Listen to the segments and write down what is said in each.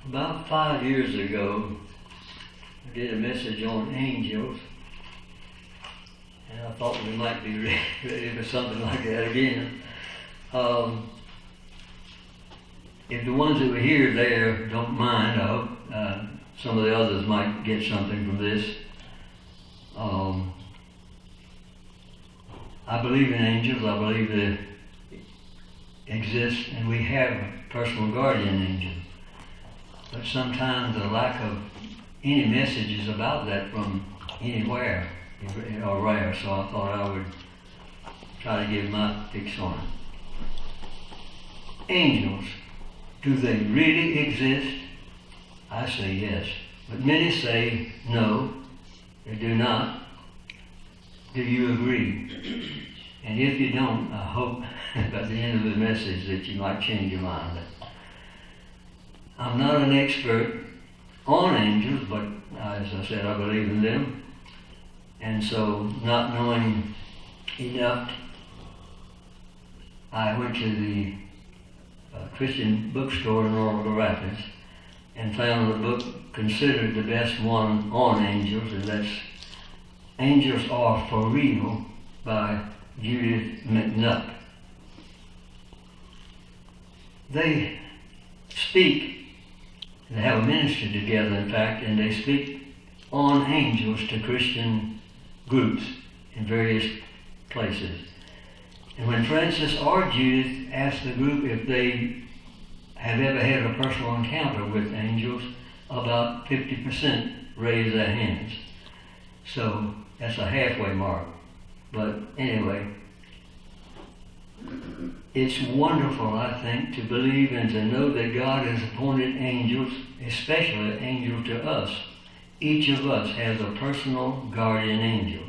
About 5 years ago, I did a message on angels, and I thought we might be ready for something like that again. If the ones that were here there don't mind, I hope some of the others might get something from this. I believe in angels. I believe they exist, and we have a personal guardian angel. But sometimes the lack of any messages about that from anywhere are rare, so I thought I would try to give my fix on it. Angels, do they really exist? I say yes, but many say no, they do not. Do you agree? And if you don't, I hope by the end of the message that you might change your mind. I'm not an expert on angels, but as I said, I believe in them. And so, not knowing enough, I went to the Christian bookstore in Orlando Rapids and found a book considered the best one on angels, and that's Angels Are For Real by Judith McNutt. They speak, they have a ministry together, in fact, and they speak on angels to Christian groups in various places. And when Francis or Judith asked the group if they have ever had a personal encounter with angels, about 50% raised their hands. So that's a halfway mark. But anyway, it's wonderful, I think, to believe and to know that God has appointed angels, especially an angel to us. Each of us has a personal guardian angel.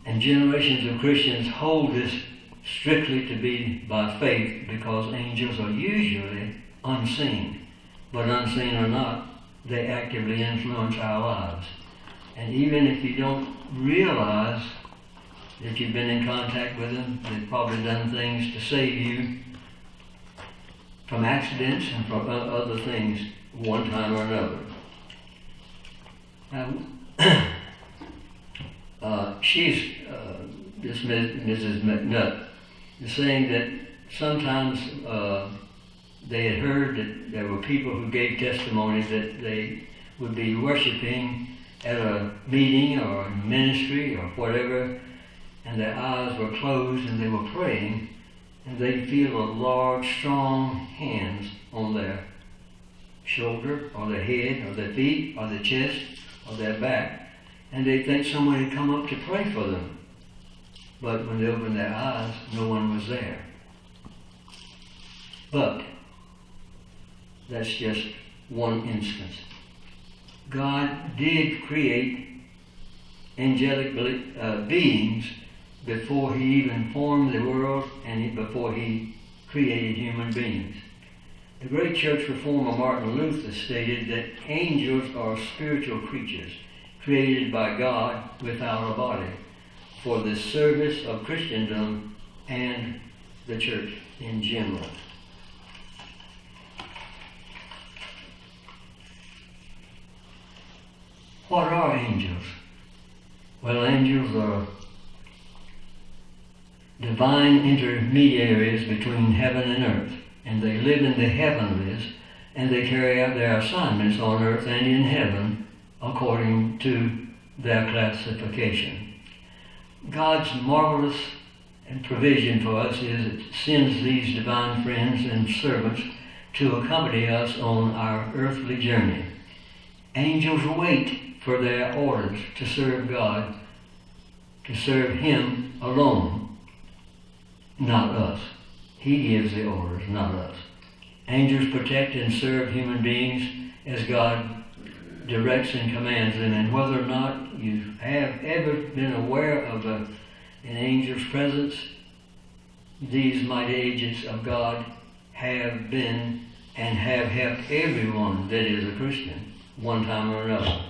And generations of Christians hold this strictly to be by faith, because angels are usually unseen. But unseen or not, they actively influence our lives. And even if you don't realize that you've been in contact with them, they've probably done things to save you from accidents and from other things one time or another. Now, this Mrs. McNutt is saying that sometimes they had heard that there were people who gave testimony that they would be worshiping at a meeting or a ministry or whatever, and their eyes were closed and they were praying, and they'd feel a large, strong hands on their shoulder or their head or their feet or their chest or their back, and they'd think someone had come up to pray for them. But when they opened their eyes, no one was there. But that's just one instance. God did create angelic beings before He even formed the world and before He created human beings. The great church reformer Martin Luther stated that angels are spiritual creatures created by God without a body for the service of Christendom and the church in general. What are angels? Well, angels are divine intermediaries between heaven and earth, and they live in the heavenlies, and they carry out their assignments on earth and in heaven according to their classification. God's marvelous provision for us is it sends these divine friends and servants to accompany us on our earthly journey. Angels wait for their orders to serve God, to serve Him alone, not us. He gives the orders, not us. Angels protect and serve human beings as God directs and commands them. And whether or not you have ever been aware of an angel's presence, these mighty agents of God have been and have helped everyone that is a Christian one time or another.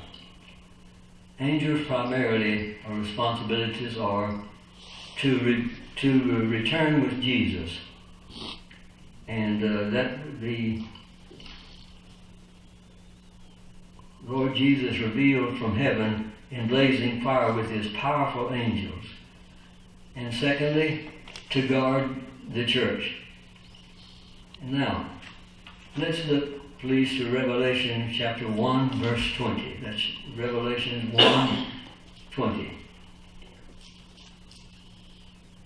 Angels' primarily responsibilities are to return with Jesus, and that the Lord Jesus revealed from heaven in blazing fire with his powerful angels. And secondly, to guard the church. Now, let's look, please, to Revelation chapter 1, verse 20. That's Revelation 1, 20.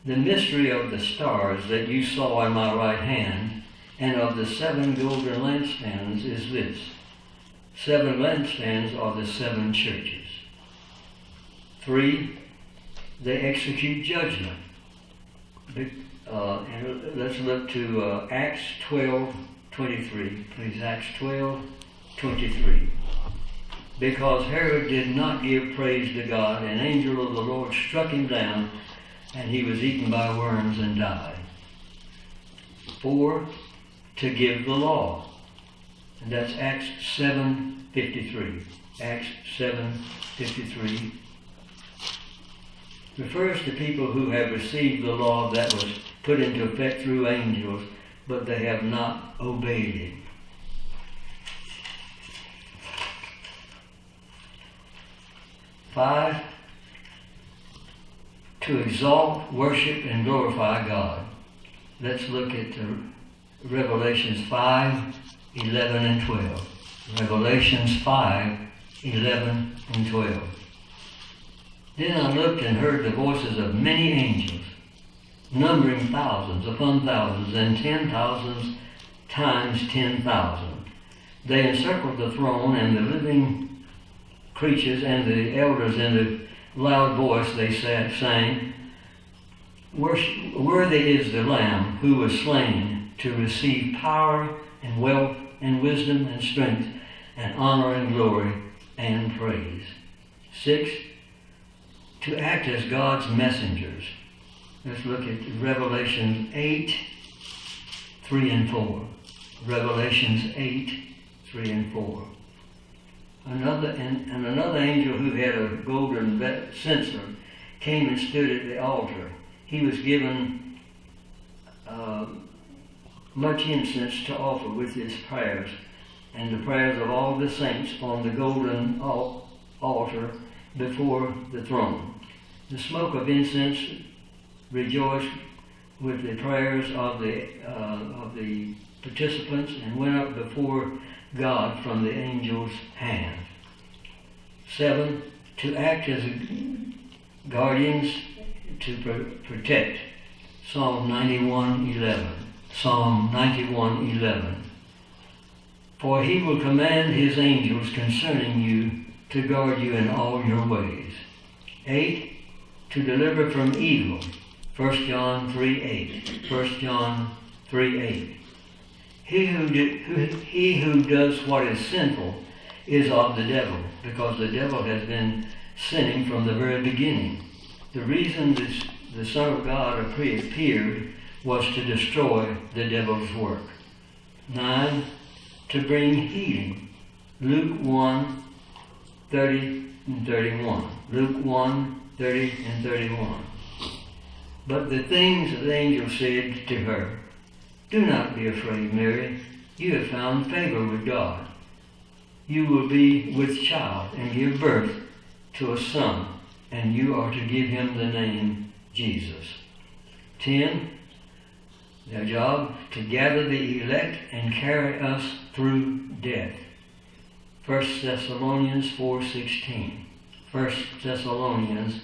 The mystery of the stars that you saw in my right hand, and of the 7 golden lampstands is this. 7 lampstands are the 7 churches. 3, they execute judgment. And let's look to Acts 12:23. Please, Acts 12:23. Because Herod did not give praise to God, an angel of the Lord struck him down, and he was eaten by worms and died. 4, to give the law. And that's Acts 7:53. Acts 7:53 refers to people who have received the law that was put into effect through angels, but they have not obeyed it. 5, to exalt, worship, and glorify God. Let's look at Revelations 5:11 and 12. Revelations 5:11 and 12. Then I looked and heard the voices of many angels, numbering thousands upon thousands, and 10,000 times 10,000. They encircled the throne and the living creatures and the elders. In a loud voice they sang, Worthy is the Lamb who was slain to receive power and wealth and wisdom and strength and honor and glory and praise. 6, to act as God's messengers. Let's look at Revelation 8:3 and 4. Revelations 8:3 and 4. Another angel who had a golden censer came and stood at the altar. He was given much incense to offer with his prayers, and the prayers of all the saints on the golden altar before the throne. The smoke of incense rejoiced with the prayers of the participants and went up before God from the angel's hand. 7, to act as guardians to protect. Psalm 91:11. Psalm 91:11. For he will command his angels concerning you to guard you in all your ways. 8, to deliver from evil. 1 John 3:8. 1 John 3:8. He who does what is sinful is of the devil, because the devil has been sinning from the very beginning. The reason the Son of God appeared was to destroy the devil's work. 9, to bring healing. Luke 1:30 and 31. Luke 1:30 and 31. But the things the angel said to her, Do not be afraid, Mary. You have found favor with God. You will be with child and give birth to a son, and you are to give him the name Jesus. 10, their job, to gather the elect and carry us through death. 1 Thessalonians 4:16. 1 Thessalonians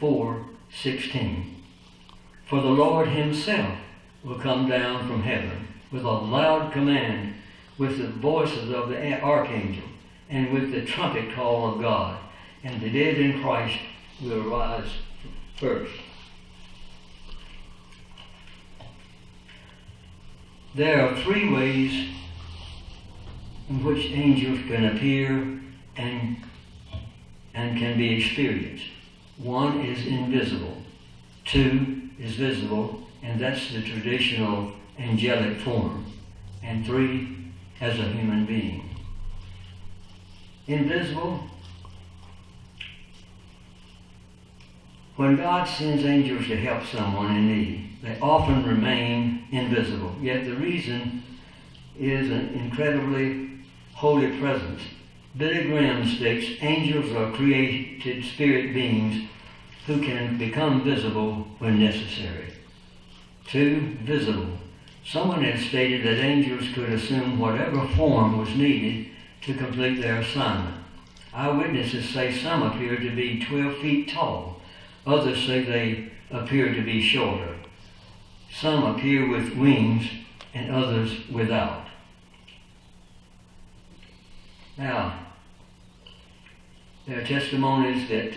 4:16. For the Lord himself will come down from heaven with a loud command, with the voices of the archangel, and with the trumpet call of God, and the dead in Christ will rise first. There are 3 ways in which angels can appear and can be experienced. 1 is invisible. 2 is visible, and that's the traditional angelic form. And 3, as a human being. Invisible. When God sends angels to help someone in need, they often remain invisible. Yet the reason is an incredibly holy presence Billy Graham states, angels are created spirit beings who can become visible when necessary. 2. Visible. Someone has stated that angels could assume whatever form was needed to complete their assignment. Eyewitnesses say some appear to be 12 feet tall. Others say they appear to be shorter. Some appear with wings and others without. Now, there are testimonies that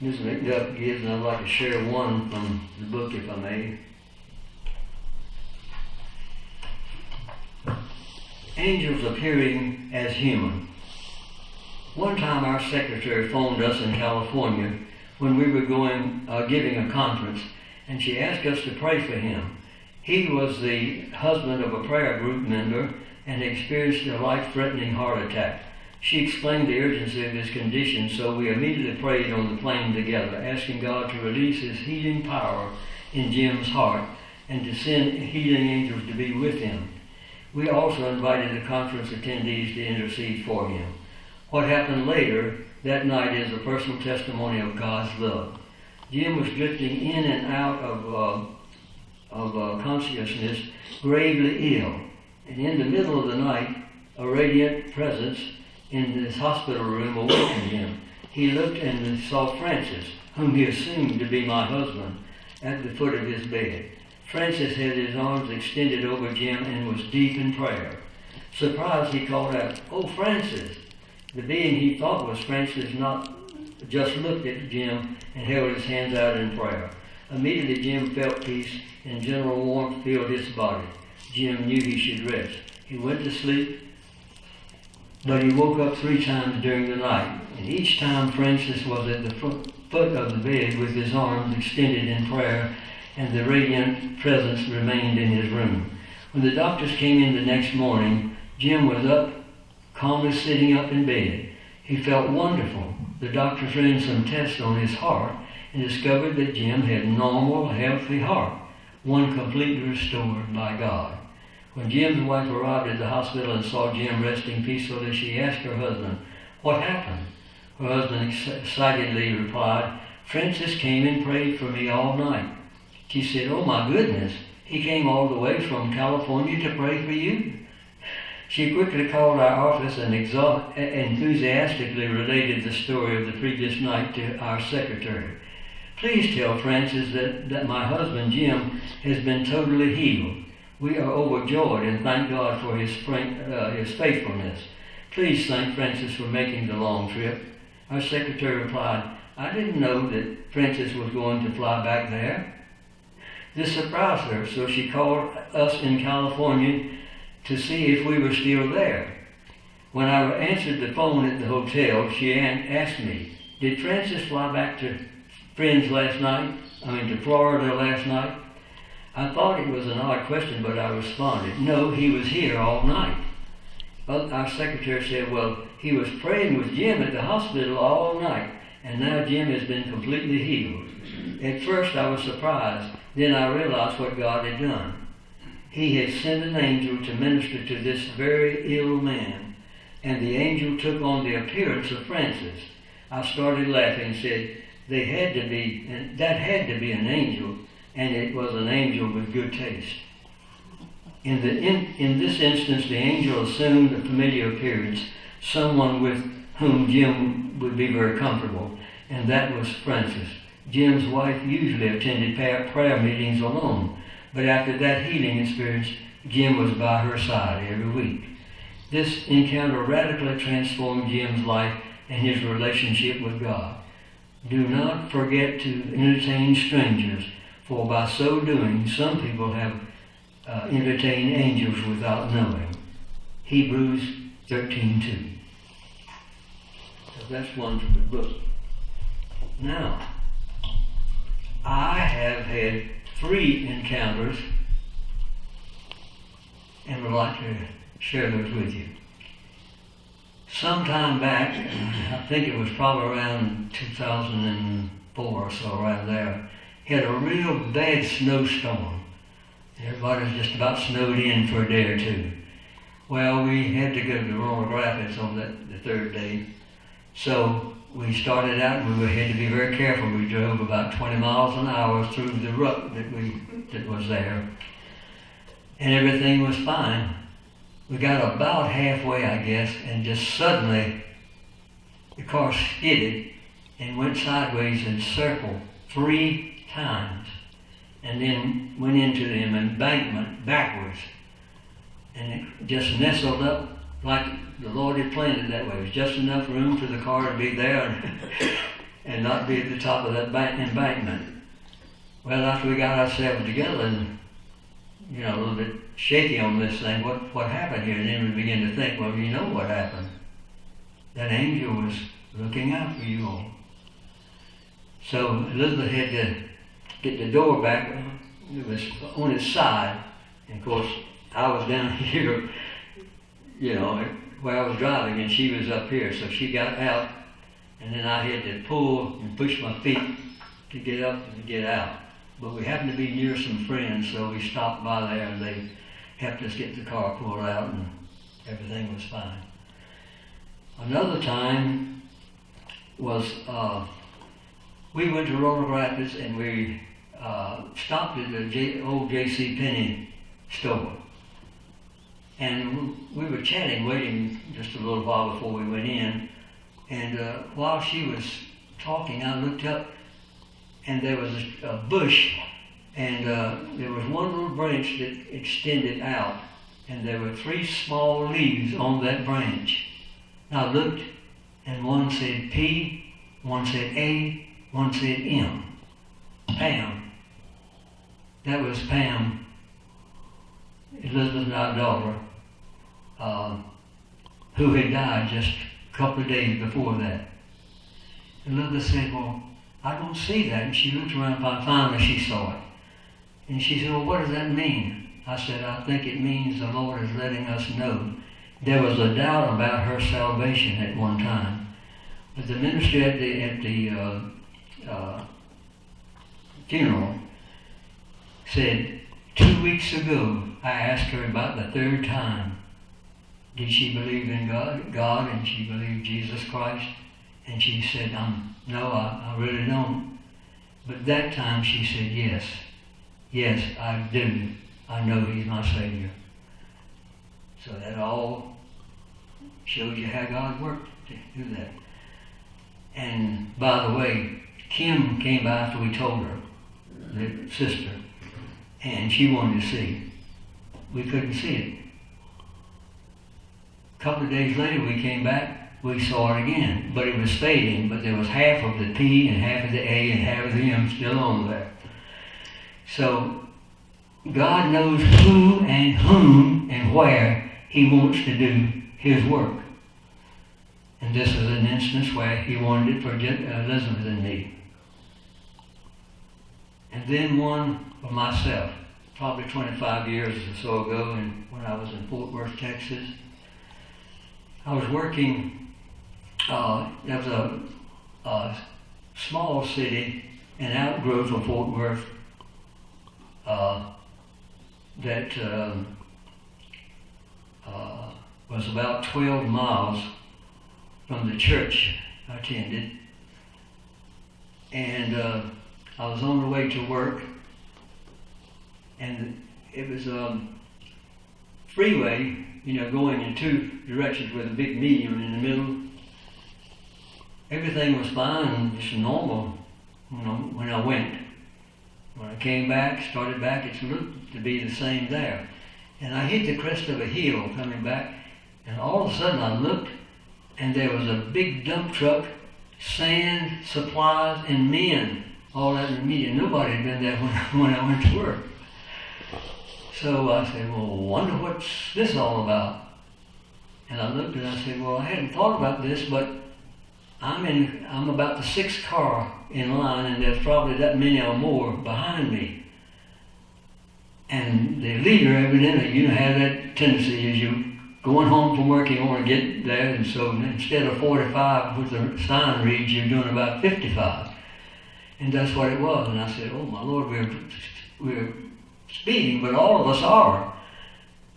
Ms. McDuck gives, and I'd like to share one from the book, if I may. Angels appearing as human. One time our secretary phoned us in California when we were giving a conference, and she asked us to pray for him. He was the husband of a prayer group member and experienced a life-threatening heart attack. She explained the urgency of his condition, so we immediately prayed on the plane together, asking God to release his healing power in Jim's heart and to send healing angels to be with him. We also invited the conference attendees to intercede for him. What happened later that night is a personal testimony of God's love. Jim was drifting in and out of consciousness, gravely ill, and in the middle of the night, a radiant presence in his hospital room awakened him. He looked and saw Francis, whom he assumed to be my husband, at the foot of his bed. Francis had his arms extended over Jim and was deep in prayer. Surprised, he called out, "Oh, Francis!" The being he thought was Francis just looked at Jim and held his hands out in prayer. Immediately Jim felt peace and general warmth filled his body. Jim knew he should rest. He went to sleep, but he woke up 3 times during the night, and each time Francis was at the foot of the bed with his arms extended in prayer, and the radiant presence remained in his room. When the doctors came in the next morning, Jim was up, calmly sitting up in bed. He felt wonderful. The doctors ran some tests on his heart and discovered that Jim had normal, healthy heart, one completely restored by God. When Jim's wife arrived at the hospital and saw Jim resting peacefully, she asked her husband, "What happened?" Her husband excitedly replied, "Francis came and prayed for me all night." She said, "Oh my goodness, he came all the way from California to pray for you?" She quickly called our office and enthusiastically related the story of the previous night to our secretary. "Please tell Francis that my husband Jim has been totally healed. We are overjoyed and thank God for his faithfulness. Please thank Francis for making the long trip." Our secretary replied, "I didn't know that Francis was going to fly back there." This surprised her, so she called us in California to see if we were still there. When I answered the phone at the hotel, she asked me, "Did Francis fly back to Florida last night?" I thought it was an odd question, but I responded, "No, he was here all night." But our secretary said, "Well, he was praying with Jim at the hospital all night, and now Jim has been completely healed." At first I was surprised, then I realized what God had done. He had sent an angel to minister to this very ill man, and the angel took on the appearance of Francis. I started laughing and said, that had to be an angel, and it was an angel with good taste. In this instance, the angel assumed a familiar appearance, someone with whom Jim would be very comfortable, and that was Francis. Jim's wife usually attended prayer meetings alone, but after that healing experience, Jim was by her side every week. This encounter radically transformed Jim's life and his relationship with God. Do not forget to entertain strangers, for by so doing, some people have entertained angels without knowing. Hebrews 13:2. So that's one from the book. Now, I have had 3 encounters and would like to share those with you. Sometime back, I think it was probably around 2004 or so, around there, had a real bad snowstorm. Everybody was just about snowed in for a day or 2. Well, we had to go to Roanoke Rapids on the third day. So we started out, and we had to be very careful. We drove about 20 miles an hour through the rut that was there. And everything was fine. We got about halfway, I guess, and just suddenly the car skidded and went sideways and circled 3 times, and then went into the embankment backwards. And it just nestled up like the Lord had planned it that way. It was just enough room for the car to be there and not be at the top of that embankment. Well, after we got ourselves together and, a little bit shaky on this thing, what happened here? And then we began to think, well, you know what happened. That angel was looking out for you all. So Elizabeth had to get the door back. It was on its side. And of course, I was down here, where I was driving, and she was up here. So she got out, and then I had to pull and push my feet to get up and get out. But we happened to be near some friends, so we stopped by there, and they helped us get the car pulled out, and everything was fine. Another time was we went to Roanoke Rapids, and we stopped at the old J.C. Penney store. And we were chatting, waiting just a little while before we went in. And while she was talking, I looked up, and there was a bush, and there was one little branch that extended out, and there were 3 small leaves on that branch. And I looked, and one said P, one said A, one said M. Pam. That was Pam, Elizabeth and our daughter, who had died just a couple of days before that. And Elizabeth said, well, I don't see that. And she looked around, and finally she saw it. And she said, well, what does that mean? I said, I think it means the Lord is letting us know. There was a doubt about her salvation at one time. But the minister at the funeral said, 2 weeks ago, I asked her about the 3rd time. Did she believe in God, and she believed Jesus Christ? And she said, no, I really don't. But that time she said, yes. Yes, I do. I know He's my Savior. So that all shows you how God worked to do that. And by the way, Kim came by after we told her, the sister, and she wanted to see. We couldn't see it. A couple of days later we came back, we saw it again, but it was fading, but there was half of the P and half of the A and half of the M still on there. So God knows who and whom and where He wants to do His work. And this is an instance where He wanted it for Elizabeth and me. And then one for myself, probably 25 years or so ago, and when I was in Fort Worth, Texas. I was working, there was a small city, an outgrowth of Fort Worth, that was about 12 miles from the church I attended. And I was on the way to work, and it was a freeway, going in 2 directions with a big median in the middle. Everything was fine, just normal, when I went. When I came back, started back, it looked to be the same there. And I hit the crest of a hill coming back, and all of a sudden I looked, and there was a big dump truck, sand, supplies, and men, all out in the median. Nobody had been there when I went to work. So I said, well, wonder what's this all about? And I looked and I said, well, I hadn't thought about this, but I'm about the 6th car in line, and there's probably that many or more behind me. And the leader, evidently, have that tendency as you going home from work, you want to get there, and so instead of 45, which the sign reads, you're doing about 55. And that's what it was. And I said, oh my Lord, we're speeding, but all of us are.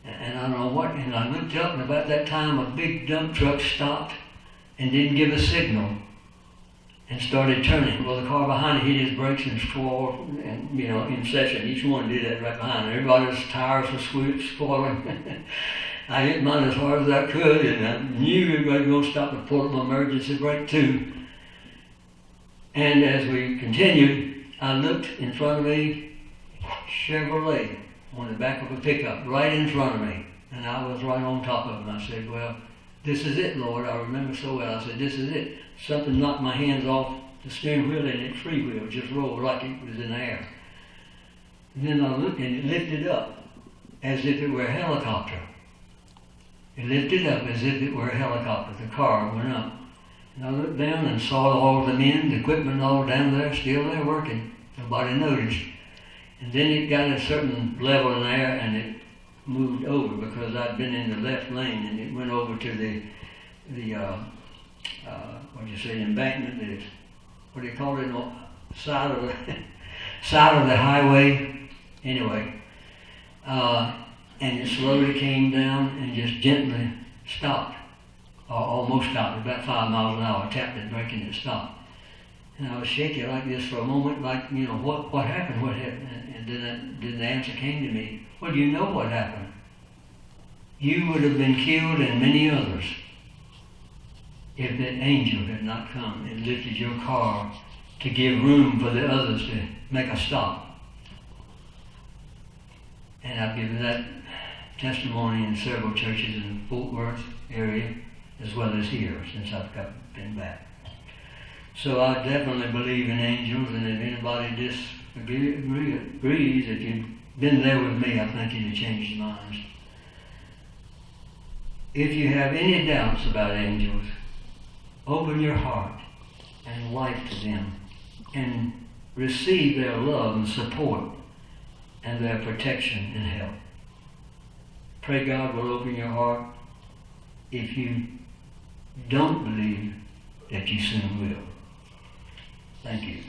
And I don't know what, and I looked up, and about that time a big dump truck stopped and didn't give a signal and started turning. Well, the car behind it hit his brakes and swore, and in session. Each one did that right behind it. Everybody's tires were spoiling. I hit mine as hard as I could, and I knew everybody was going to stop and pull up my emergency brake too. And as we continued, I looked in front of me, Chevrolet, on the back of a pickup, right in front of me. And I was right on top of him. I said, well, this is it, Lord. I remember so well. I said, this is it. Something knocked my hands off the steering wheel, and it freewheeled, just rolled like it was in the air. And then I looked, and it lifted up as if it were a helicopter. It lifted up as if it were a helicopter. The car went up. And I looked down and saw all the men, the equipment all down there, still there working. Nobody noticed. And then it got a certain level in there, and it moved over because I'd been in the left lane, and it went over to the embankment, what do you call it, side of the highway, anyway. And it slowly came down and just gently stopped, or almost stopped, about 5 miles an hour, tapped the brake and it stopped. And I was shaking like this for a moment, like, what happened, what happened? And then the answer came to me, well, do you know what happened? You would have been killed and many others if that angel had not come and lifted your car to give room for the others to make a stop. And I've given that testimony in several churches in the Fort Worth area as well as here since I've been back. So I definitely believe in angels, and if anybody disagrees, if you've been there with me, I think you'd have changed your minds. If you have any doubts about angels, open your heart and life to them and receive their love and support and their protection and help. Pray God will open your heart if you don't believe that you soon will. Thank you.